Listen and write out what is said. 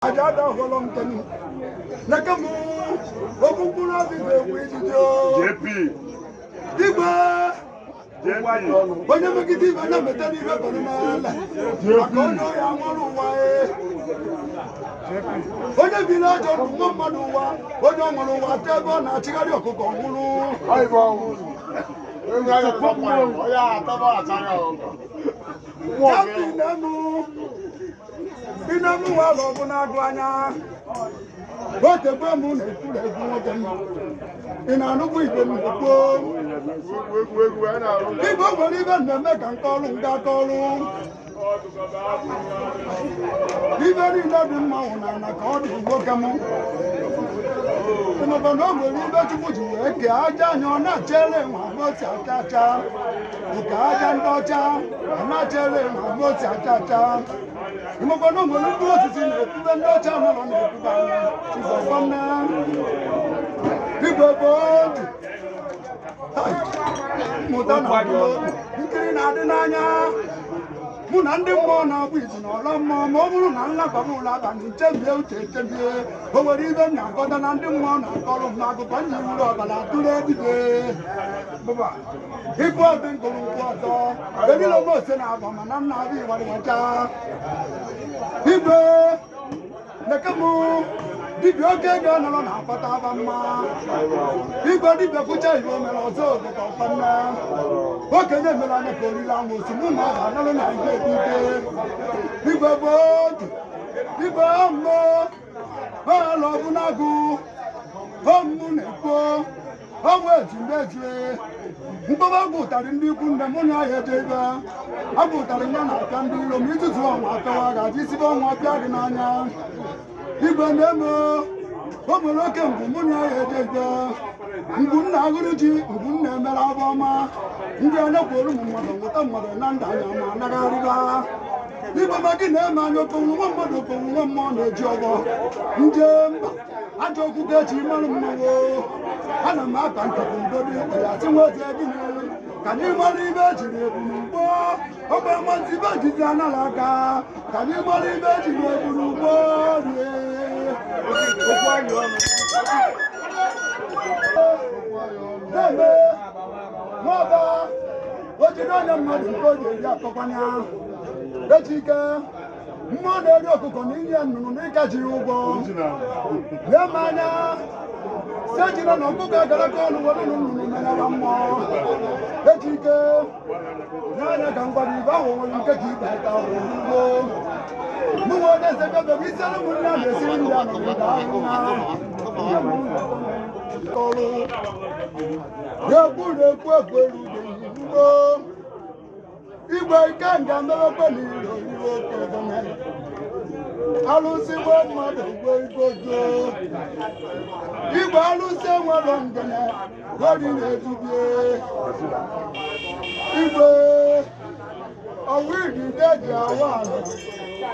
Ajada holom tani nakamu okunkuna bibe widijo JP digba JP onye megidi bana metani be banana akono ya moru wae onye bila jo mo madu wa onye moru wa tego na chigari okuko ngulu aibo enga ya popo oya ataba atara o Japi nanu inamu wa lobu na adu anya bote gbe mu na ekule egwu nwoke m ina anugwu igwe m okpo egwu ana aru igwe nwere ibe mmemme ka nke ọrụ nga aka ọrụ ibe niile dị mma nwụ na ka ọ dị nwoke m ịmaba na o nwere ibe chukwu ji wee kee aja anya ọ na-achere nwa moti acha acha nke aja ndị ọcha ọ na-achere nwa moti acha acha ịmaba na o nwere mkpụrụ osisi na-ekwube ndị ọcha nọrọ na-ekwube anya igwe igwe boodu mụta na nkiri na-adị n'anya mụ na ndị mmụọ na-abụ izu na ọla mmụọ ma ọ bụrụ na nlabara ụlọ abalị nchebie uche echebie o nwere ibe m na-agọda na ndị mmụọ na-akọrọ m akụkọ nyi wuru ọbara atụrụ ebibe ịbụ ọdị nkụrụ nkwụ ọzọ ebile oge ose na-abụ mana m na-abịa ịwarịwacha igwe lekemụ dibịa oke ego nọrọ na akpata aba mma igwe dibịa kwụcha igwe mere ọzọ obodo ọkpanne okenye mere anya ka oriri ahụ osimụ ma ọ ga-anọrọ na igwe ekpute igwe bụ otu igwe mmụ ọhala ọbụnagụ ọmụ na-ekpo ọnwụ ejimejie mkpọba agwụtarị ndị ikwu nne mụ na ahịa eje ibe agwụtarị ya na aka ndị ilo ma itutu ọnwa akawa ga-aji sibe ọnwa pịa dị n'anya igwe na-eme o nwere oke mgbu mụ na ya ejeje mgbu nna agụrụ ji mgbu nna emere abụ ọma ndị anya kwuru ụmụ mmadụ nweta mmadụ na ndụ anya ma anagharịba igwe ma gị na-eme anya okonwu nwa mmadụ okonwu nwa mmụọ na-eji ọgbọ nje mba ajọ okwu ga-eji mmanụ mmanwụ ana m aka nkata udodo ya si nwozi gịnị ka anyị mara ibe ejiri ebu n'ugbo ọgba mmasị ibe jizi anara aka ka anyị mara ibe ejiri ebu n'ugbo rie na-eme n'ọba o jiri onye mmadụ nke o ji eri akọkwanya echike mmụọ na-eri ọkụkọ na inye nnụnụ na ịkaji ụgwọ na-eme anya si ejila na ọkụkọ agara ka ọnụ were nnụnụ menyara mmụọ echike n'anya ka ngwara ibe ahụ nwere nke ka ibe ka ugbo mụnwe onye eze bịabịa isi elu ụmụnne a na-esiri ndị a n'obodo ahụ ọrụ na-ekwu na-ekwu ekwu eru ugbo igwe ike nga mewekwe n'iro iwe oke gọọmenti alụsịgbo mmadụ gwe igojo igwe alụsị enwere ngene gori na-ezubie igwe ọwụ idide ji awa ala